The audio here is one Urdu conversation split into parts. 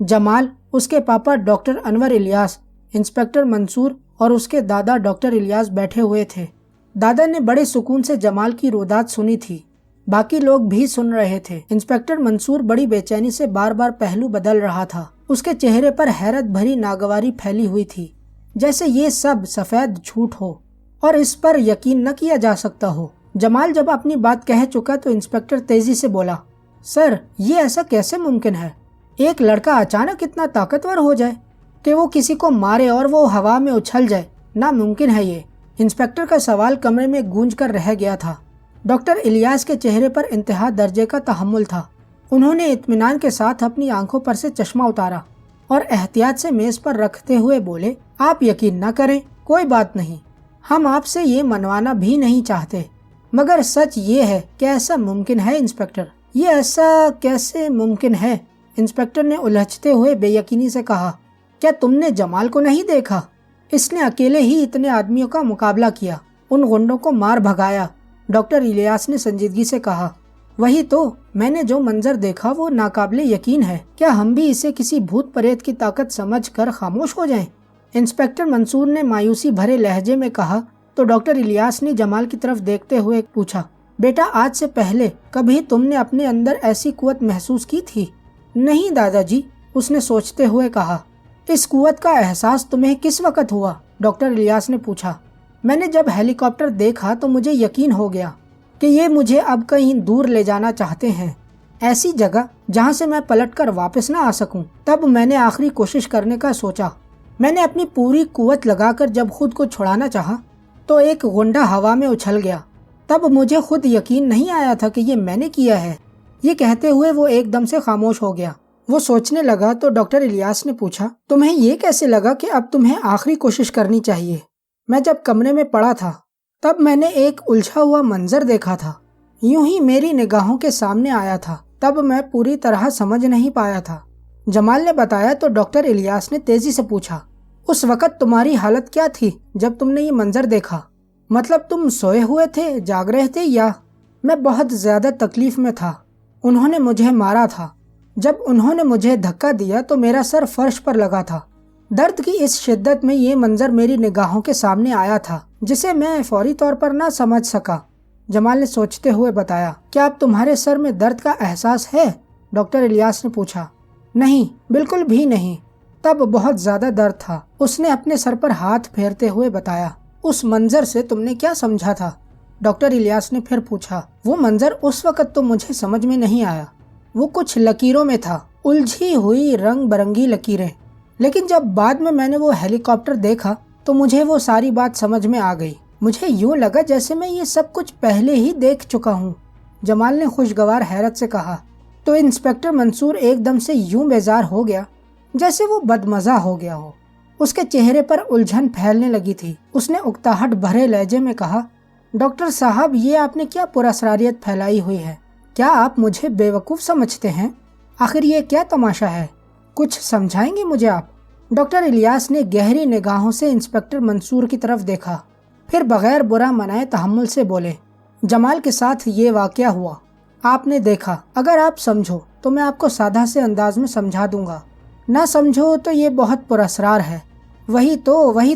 جمال، اس کے پاپا ڈاکٹر انور الیاس، انسپکٹر منصور اور اس کے دادا ڈاکٹر الیاس بیٹھے ہوئے تھے۔ دادا نے بڑے سکون سے جمال کی روداد سنی تھی، باقی لوگ بھی سن رہے تھے۔ انسپکٹر منصور بڑی بے چینی سے بار بار پہلو بدل رہا تھا۔ اس کے چہرے پر حیرت بھری ناگواری پھیلی ہوئی تھی، جیسے یہ سب سفید جھوٹ ہو اور اس پر یقین نہ کیا جا سکتا ہو۔ جمال جب اپنی بات کہہ چکا تو انسپکٹر تیزی سے بولا، سر، یہ ایسا کیسے ممکن ہے؟ ایک لڑکا اچانک اتنا طاقتور ہو جائے کہ وہ کسی کو مارے اور وہ ہوا میں اچھل جائے، ناممکن ہے یہ۔ انسپکٹر کا سوال کمرے میں گونج کر رہ گیا تھا۔ ڈاکٹر الیاس کے چہرے پر انتہا درجے کا تحمل تھا۔ انہوں نے اطمینان کے ساتھ اپنی آنکھوں پر سے چشمہ اتارا اور احتیاط سے میز پر رکھتے ہوئے بولے، آپ یقین نہ کریں، کوئی بات نہیں، ہم آپ سے یہ منوانا بھی نہیں چاہتے، مگر سچ یہ ہے کہ ایسا ممکن ہے انسپکٹر۔ یہ ایسا کیسے ممکن ہے؟ انسپکٹر نے الجھتے ہوئے بے یقینی سے کہا، کیا تم نے جمال کو نہیں دیکھا؟ اس نے اکیلے ہی اتنے آدمیوں کا مقابلہ کیا، ان غنڈوں کو مار بھگایا۔ ڈاکٹر الیاس نے سنجیدگی سے کہا، وہی تو، میں نے جو منظر دیکھا وہ ناقابل یقین ہے۔ کیا ہم بھی اسے کسی بھوت پریت کی طاقت سمجھ کر خاموش ہو جائیں؟ انسپکٹر منصور نے مایوسی بھرے لہجے میں کہا تو ڈاکٹر الیاس نے جمال کی طرف دیکھتے ہوئے پوچھا، بیٹا، آج سے پہلے کبھی تم نے اپنے اندر ایسی قوت محسوس کی تھی؟ نہیں دادا جی، اس نے سوچتے ہوئے کہا۔ اس قوت کا احساس تمہیں کس وقت ہوا؟ ڈاکٹر الیاس نے پوچھا۔ میں نے جب ہیلی کاپٹر دیکھا تو مجھے یقین ہو گیا کہ یہ مجھے اب کہیں دور لے جانا چاہتے ہیں، ایسی جگہ جہاں سے میں پلٹ کر واپس نہ آ سکوں۔ تب میں نے آخری کوشش کرنے کا سوچا۔ میں نے اپنی پوری قوت لگا کر جب خود کو چھڑانا چاہا تو ایک غنڈہ ہوا میں اچھل گیا۔ تب مجھے خود یقین نہیں آیا تھا کہ یہ میں نے کیا ہے۔ یہ کہتے ہوئے وہ ایک دم سے خاموش ہو گیا۔ وہ سوچنے لگا تو ڈاکٹر الیاس نے پوچھا، تمہیں یہ کیسے لگا کہ اب تمہیں آخری کوشش کرنی چاہیے؟ میں جب کمرے میں پڑا تھا تب میں نے ایک الجھا ہوا منظر دیکھا تھا، یوں ہی میری نگاہوں کے سامنے آیا تھا، تب میں پوری طرح سمجھ نہیں پایا تھا۔ جمال نے بتایا تو ڈاکٹر الیاس نے تیزی سے پوچھا، اس وقت تمہاری حالت کیا تھی جب تم نے یہ منظر دیکھا؟ مطلب تم سوئے ہوئے تھے، جاگ رہے تھے یا؟ میں بہت زیادہ تکلیف میں تھا۔ انہوں نے مجھے مارا تھا۔ جب انہوں نے مجھے دھکا دیا تو میرا سر فرش پر لگا تھا۔ درد کی اس شدت میں یہ منظر میری نگاہوں کے سامنے آیا تھا جسے میں فوری طور پر نہ سمجھ سکا۔ جمال نے سوچتے ہوئے بتایا، کیا اب تمہارے سر میں درد کا احساس ہے؟ ڈاکٹر الیاس نے پوچھا۔ نہیں، بالکل بھی نہیں، تب بہت زیادہ درد تھا، اس نے اپنے سر پر ہاتھ پھیرتے ہوئے بتایا۔ اس منظر سے تم نے کیا سمجھا تھا؟ ڈاکٹر الیاس نے پھر پوچھا۔ وہ منظر اس وقت تو مجھے سمجھ میں نہیں آیا، وہ کچھ لکیروں میں تھا، الجھی ہوئی رنگ برنگی لکیریں، لیکن جب بعد میں نے وہ ہیلی کاپٹر دیکھا تو مجھے وہ ساری بات سمجھ میں آ گئی۔ مجھے یوں لگا جیسے میں یہ سب کچھ پہلے ہی دیکھ چکا ہوں، جمال نے خوشگوار حیرت سے کہا۔ تو انسپکٹر منصور ایک دم سے یوں بیزار ہو گیا جیسے وہ بدمزہ ہو گیا ہو۔ اس کے چہرے پر الجھن پھیلنے لگی تھی۔ اس نے اکتاہٹ بھرے لہجے میں کہا، ڈاکٹر صاحب، یہ آپ نے کیا پراسراریت پھیلائی ہوئی ہے؟ کیا آپ مجھے بے وقوف سمجھتے ہیں؟ آخر یہ کیا تماشا ہے؟ کچھ سمجھائیں گے مجھے آپ؟ ڈاکٹر الیاس نے گہری نگاہوں سے انسپکٹر منصور کی طرف دیکھا، پھر بغیر برا منائے تحمل سے بولے، جمال کے ساتھ یہ واقعہ ہوا، آپ نے دیکھا۔ اگر آپ سمجھو تو میں آپ کو سادہ سے انداز میں سمجھا دوں گا، نہ سمجھو تو یہ بہت پراسرار ہے۔ وہی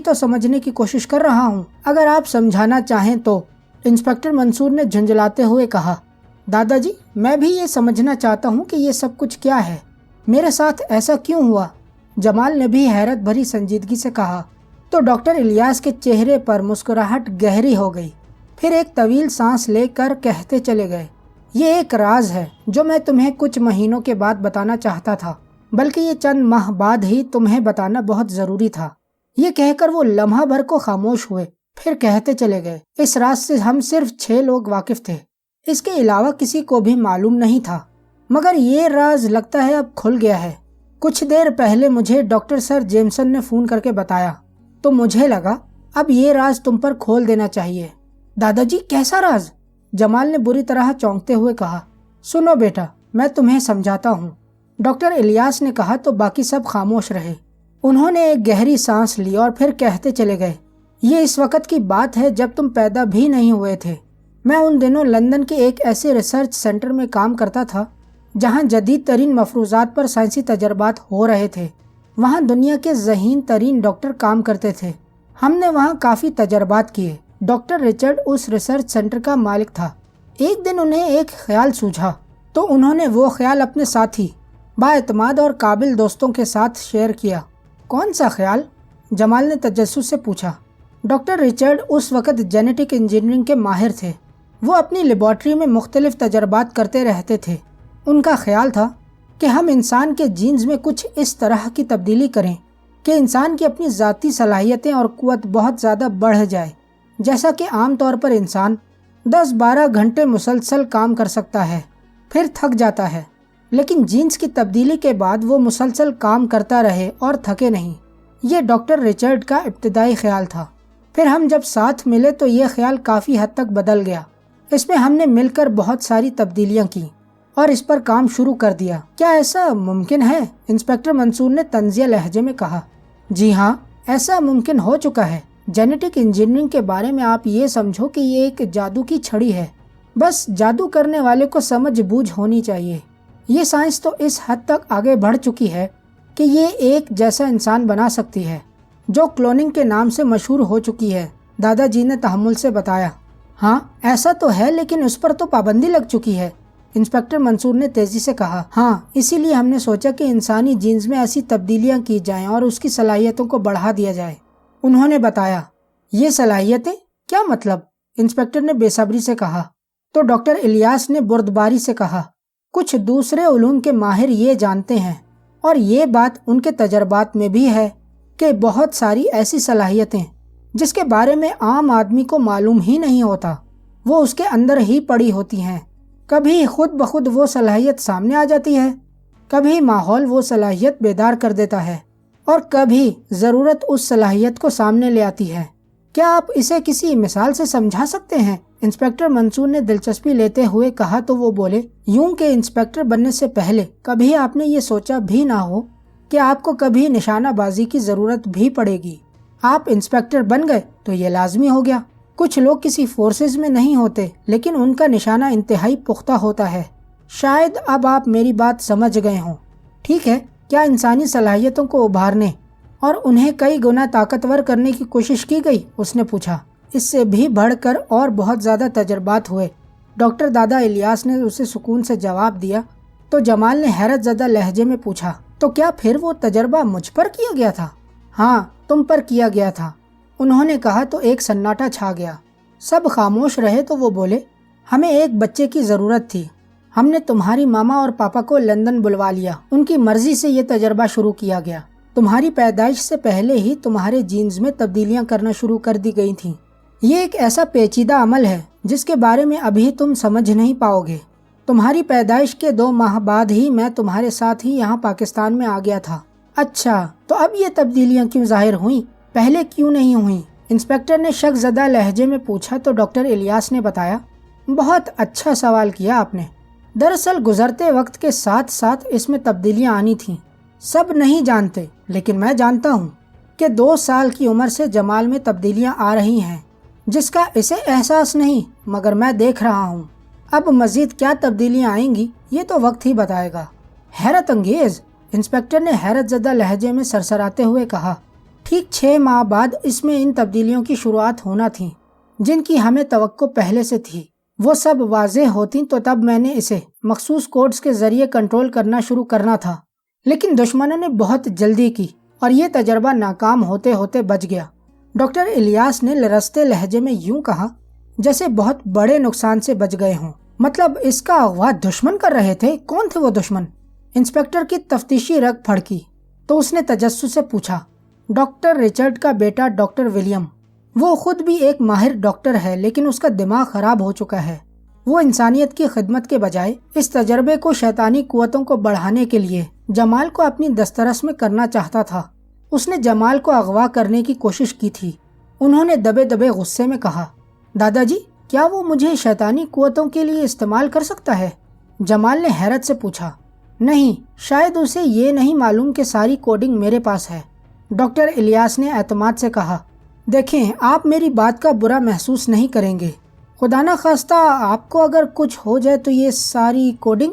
تو سمجھنے کی کوشش کر رہا ہوں، اگر آپ سمجھانا چاہیں تو۔ انسپکٹر منصور نے جھنجھلاتے ہوئے کہا، دادا جی، میں بھی یہ سمجھنا چاہتا ہوں کہ یہ سب کچھ کیا ہے، میرے ساتھ ایسا کیوں ہوا؟ جمال نے بھی حیرت بھری سنجیدگی سے کہا۔ تو ڈاکٹر الیاس کے چہرے پر مسکراہٹ گہری ہو گئی، پھر ایک طویل سانس لے کر کہتے چلے گئے، یہ ایک راز ہے جو میں تمہیں کچھ مہینوں کے بعد بتانا چاہتا تھا، بلکہ یہ چند ماہ بعد ہی تمہیں بتانا بہت ضروری تھا۔ یہ کہہ کر وہ لمحہ بھر کو خاموش ہوئے، پھر کہتے چلے گئے، اس راز سے ہم صرف 6 لوگ واقف تھے، اس کے علاوہ کسی کو بھی معلوم نہیں تھا، مگر یہ راز لگتا ہے اب کھل گیا ہے۔ کچھ دیر پہلے مجھے ڈاکٹر سر جیمسن نے فون کر کے بتایا، تو مجھے لگا اب یہ راز تم پر کھول دینا چاہیے۔ دادا جی، کیسا راز؟ جمال نے بری طرح چونکتے ہوئے کہا۔ سنو بیٹا، میں تمہیں سمجھاتا ہوں، ڈاکٹر الیاس نے کہا تو باقی سب خاموش رہے۔ انہوں نے ایک گہری سانس لی اور پھر کہتے چلے گئے، یہ اس وقت کی بات ہے جب تم پیدا بھی نہیں ہوئے تھے۔ میں ان دنوں لندن کے ایک ایسے ریسرچ سینٹر میں کام کرتا تھا جہاں جدید ترین مفروضات پر سائنسی تجربات ہو رہے تھے، وہاں دنیا کے ذہین ترین ڈاکٹر کام کرتے تھے۔ ہم نے وہاں کافی تجربات کیے۔ ڈاکٹر رچرڈ اس ریسرچ سینٹر کا مالک تھا۔ ایک دن انہیں ایک خیال سوجھا تو انہوں نے وہ خیال اپنے ساتھی، بااعتماد اور قابل دوستوں کے ساتھ شیئر کیا۔ کون سا خیال؟ جمال نے تجسس سے پوچھا۔ ڈاکٹر رچرڈ اس وقت جینیٹک انجینئرنگ کے ماہر تھے۔ وہ اپنی لیبارٹری میں مختلف تجربات کرتے رہتے تھے۔ ان کا خیال تھا کہ ہم انسان کے جینز میں کچھ اس طرح کی تبدیلی کریں کہ انسان کی اپنی ذاتی صلاحیتیں اور قوت بہت زیادہ بڑھ جائے۔ جیسا کہ عام طور پر انسان 10-12 گھنٹے مسلسل کام کر سکتا ہے، پھر تھک جاتا ہے، لیکن جینز کی تبدیلی کے بعد وہ مسلسل کام کرتا رہے اور تھکے نہیں۔ یہ ڈاکٹر رچرڈ کا ابتدائی خیال تھا۔ پھر ہم جب ساتھ ملے تو یہ خیال کافی حد تک بدل گیا۔ اس میں ہم نے مل کر بہت ساری تبدیلیاں کی اور اس پر کام شروع کر دیا۔ کیا ایسا ممکن ہے؟ انسپکٹر منصور نے طنزیہ لہجے میں کہا۔ جی ہاں، ایسا ممکن ہو چکا ہے۔ جینیٹک انجینئرنگ کے بارے میں آپ یہ سمجھو کہ یہ ایک جادو کی چھڑی ہے، بس جادو کرنے والے کو سمجھ بوجھ ہونی چاہیے۔ یہ سائنس تو اس حد تک آگے بڑھ چکی ہے کہ یہ ایک جیسا انسان بنا سکتی ہے، جو کلوننگ کے نام سے مشہور ہو چکی ہے، دادا جی نے تحمل سے بتایا۔ ہاں ایسا تو ہے، لیکن اس پر تو پابندی لگ چکی ہے، انسپکٹر منصور نے تیزی سے کہا۔ ہاں، اسی لیے ہم نے سوچا کہ انسانی جینز میں ایسی تبدیلیاں کی جائیں اور اس کی صلاحیتوں کو بڑھا دیا جائے، انہوں نے بتایا۔ یہ صلاحیتیں کیا مطلب؟ انسپکٹر نے بے صبری سے کہا۔ تو ڈاکٹر الیاس نے بردباری سے کہا، کچھ دوسرے علوم کے ماہر یہ جانتے ہیں، اور یہ بات ان کے تجربات میں بھی ہے، کہ بہت ساری ایسی صلاحیتیں جس کے بارے میں عام آدمی کو معلوم ہی نہیں ہوتا، وہ اس کے اندر ہی پڑی ہوتی ہیں۔ کبھی خود بخود وہ صلاحیت سامنے آ جاتی ہے، کبھی ماحول وہ صلاحیت بیدار کر دیتا ہے، اور کبھی ضرورت اس صلاحیت کو سامنے لے آتی ہے۔ کیا آپ اسے کسی مثال سے سمجھا سکتے ہیں؟ انسپکٹر منصور نے دلچسپی لیتے ہوئے کہا تو وہ بولے، یوں کہ انسپکٹر بننے سے پہلے کبھی آپ نے یہ سوچا بھی نہ ہو کہ آپ کو کبھی نشانہ بازی کی ضرورت بھی پڑے گی۔ آپ انسپکٹر بن گئے تو یہ لازمی ہو گیا۔ کچھ لوگ کسی فورسز میں نہیں ہوتے، لیکن ان کا نشانہ انتہائی پختہ ہوتا ہے۔ شاید اب آپ میری بات سمجھ گئے ہوں۔ ٹھیک ہے، کیا انسانی صلاحیتوں کو ابھارنے اور انہیں کئی گنا طاقتور کرنے کی کوشش کی گئی؟ اس نے پوچھا۔ اس سے بھی بڑھ کر اور بہت زیادہ تجربات ہوئے، ڈاکٹر دادا الیاس نے اسے سکون سے جواب دیا۔ تو جمال نے حیرت زدہ لہجے میں پوچھا، تو کیا پھر وہ تجربہ مجھ پر کیا گیا تھا؟ ہاں، تم پر کیا گیا تھا، انہوں نے کہا تو ایک سناٹا چھا گیا۔ سب خاموش رہے تو وہ بولے، ہمیں ایک بچے کی ضرورت تھی۔ ہم نے تمہاری ماما اور پاپا کو لندن بلوا لیا، ان کی مرضی سے یہ تجربہ شروع کیا گیا۔ تمہاری پیدائش سے پہلے ہی تمہارے جینز میں تبدیلیاں کرنا شروع کر دی گئی تھیں۔ یہ ایک ایسا پیچیدہ عمل ہے جس کے بارے میں ابھی تم سمجھ نہیں پاؤ گے۔ تمہاری پیدائش کے 2 ماہ بعد ہی میں تمہارے ساتھ ہی یہاں پاکستان میں آ گیا تھا۔ اچھا، تو اب یہ تبدیلیاں کیوں ظاہر ہوئیں؟ پہلے کیوں نہیں ہوئیں؟ انسپکٹر نے شک زدہ لہجے میں پوچھا تو ڈاکٹر الیاس نے بتایا۔ بہت اچھا سوال کیا آپ نے۔ دراصل گزرتے وقت کے ساتھ ساتھ اس میں تبدیلیاں آنی تھیں۔ سب نہیں جانتے، لیکن میں جانتا ہوں کہ 2 سال کی عمر سے جمال میں تبدیلیاں آ رہی ہیں، جس کا اسے احساس نہیں، مگر میں دیکھ رہا ہوں۔ اب مزید کیا تبدیلیاں آئیں گی یہ تو وقت ہی بتائے گا۔ حیرت انگیز، انسپکٹر نے حیرت زدہ لہجے میں سرسراتے ہوئے کہا۔ ٹھیک 6 ماہ بعد اس میں ان تبدیلیوں کی شروعات ہونا تھیں جن کی ہمیں توقع پہلے سے تھی۔ وہ سب واضح ہوتی تو تب میں نے اسے مخصوص کوڈز کے ذریعے کنٹرول کرنا شروع کرنا تھا، لیکن دشمنوں نے بہت جلدی کی اور یہ تجربہ ناکام ہوتے ہوتے بچ گیا۔ ڈاکٹر الیاس نے لرزتے لہجے میں یوں کہا جیسے بہت بڑے نقصان سے بچ گئے ہوں۔ مطلب اس کا اغوا دشمن کر رہے تھے؟ کون تھے وہ دشمن؟ انسپکٹر کی تفتیشی رگ پھڑکی تو اس نے تجسس سے پوچھا۔ ڈاکٹر رچرڈ کا بیٹا ڈاکٹر ولیم۔ وہ خود بھی ایک ماہر ڈاکٹر ہے، لیکن اس کا دماغ خراب ہو چکا ہے۔ وہ انسانیت کی خدمت کے بجائے اس تجربے کو شیطانی قوتوں کو بڑھانے کے لیے جمال کو اپنی دسترس میں کرنا چاہتا تھا۔ اس نے جمال کو اغوا کرنے کی کوشش کی تھی، انہوں نے دبے دبے غصے میں کہا۔ دادا جی، کیا وہ مجھے شیطانی قوتوں کے لیے استعمال کر سکتا ہے؟ جمال نے حیرت سے پوچھا۔ نہیں، شاید اسے یہ نہیں معلوم کہ ساری کوڈنگ میرے پاس ہے، ڈاکٹر الیاس نے اعتماد سے کہا۔ دیکھیں، آپ میری بات کا برا محسوس نہیں کریں گے۔ خدا نہ خواستہ آپ کو اگر کچھ ہو جائے تو یہ ساری کوڈنگ